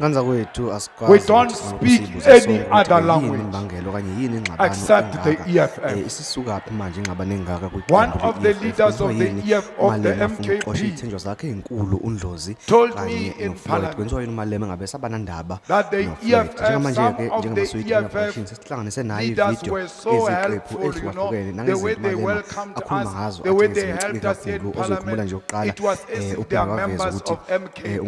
We don't speak any other language except the EFF. One of the leaders of the MKP told me in Parliament that the EFF, some of the EFF leaders were so helpful, the way they welcomed us, the way they helped us in Parliament, it was as if they are members of MKP.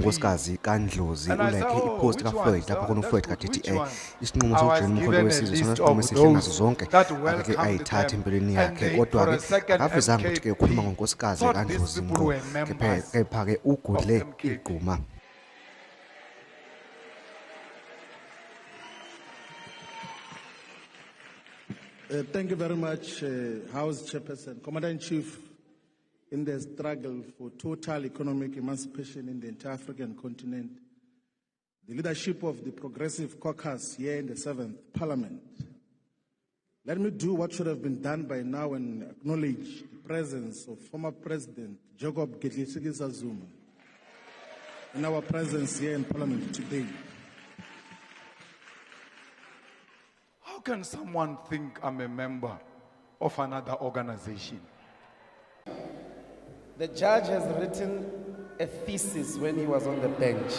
And I said, which ones? I was given a list of those that welcomed them, and they, for a second, MKP thought these people were members of MKP. Thank you very much, House Chairperson. Commander-in-Chief, in the struggle for total economic emancipation in the entire African continent, the leadership of the Progressive Caucus here in the 7th Parliament, let me do what should have been done by now and acknowledge the presence of former President Jacob Gedleyihlekisa Zuma in our presence here in Parliament today. How can someone think I'm a member of another organization? The judge has written a thesis when he was on the bench,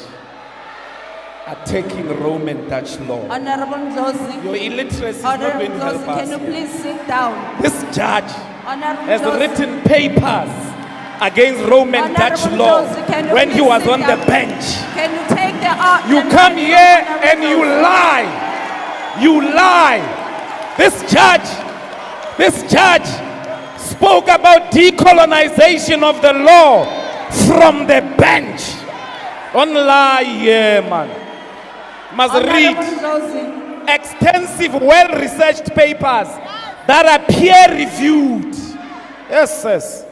attacking Roman Dutch law. Honorable Ndlozi. Your illiteracy is not going to help us. Can you please sit down? This judge has Ndlozi. written papers against Roman Dutch law Ndlozi, when he was sit on the down? bench. Can you take the art? You come here and you lie. You lie. This judge spoke about decolonization of the law from the bench. Don't lie here, man. Must read extensive, well-researched papers that are peer-reviewed. Yes.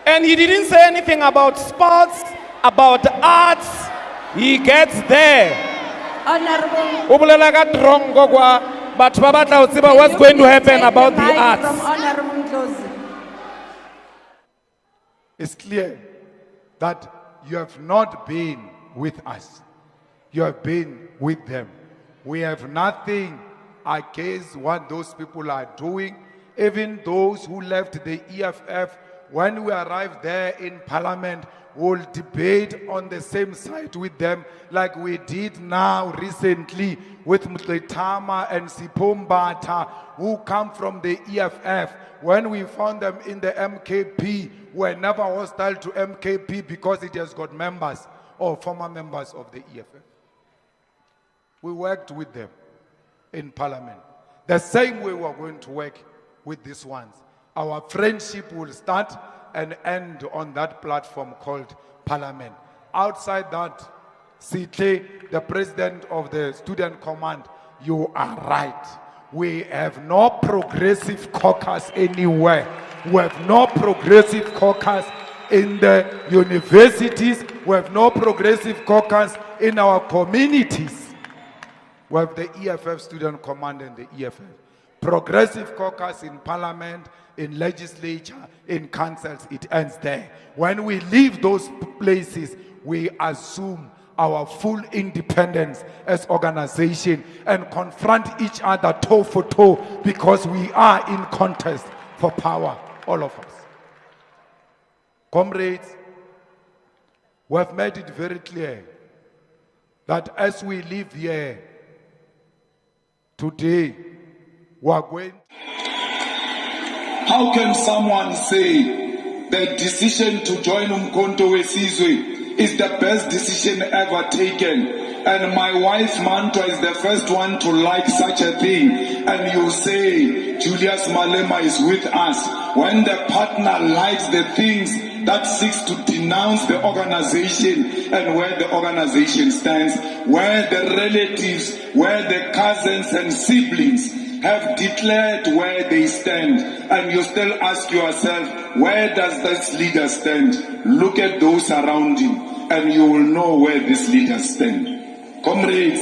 And he didn't say anything about sports, about arts. He gets there. Honorable. What's going to happen about the arts? Honorable Ndlozi. It's clear that you have not been with us. You have been with them. We have nothing against what those people are doing. Even those who left the EFF, when we arrived there in Parliament, we'll debate on the same side with them like we did now recently with Mutletama and Sipombata, who come from the EFF. When we found them in the MKP, we're never hostile to MKP because it has got members or former members of the EFF. We worked with them in Parliament. The same way we're going to work with these ones. Our friendship will start and end on that platform called Parliament. Outside that, Sitle, the president of the Student Command, you are right. We have no progressive caucus anywhere. We have no progressive caucus in the universities. We have no progressive caucus in our communities. We have the EFF Student Command and the EFF. Progressive caucus in Parliament, in legislature, in councils, it ends there. When we leave those places, we assume our full independence as organization and confront each other toe for toe because we are in contest for power, all of us. Comrades, we have made it very clear that as we live here today, we are going. How can someone say the decision to join Umkhonto weSizwe is the best decision ever taken, and my wife Mantua is the first one to like such a thing, and you say Julius Malema is with us, when the partner likes the things that seeks to denounce the organization and where the organization stands, where the relatives, where the cousins and siblings have declared where they stand, and you still ask yourself, where does this leader stand? Look at those around him, and you will know where this leader stands. Comrades,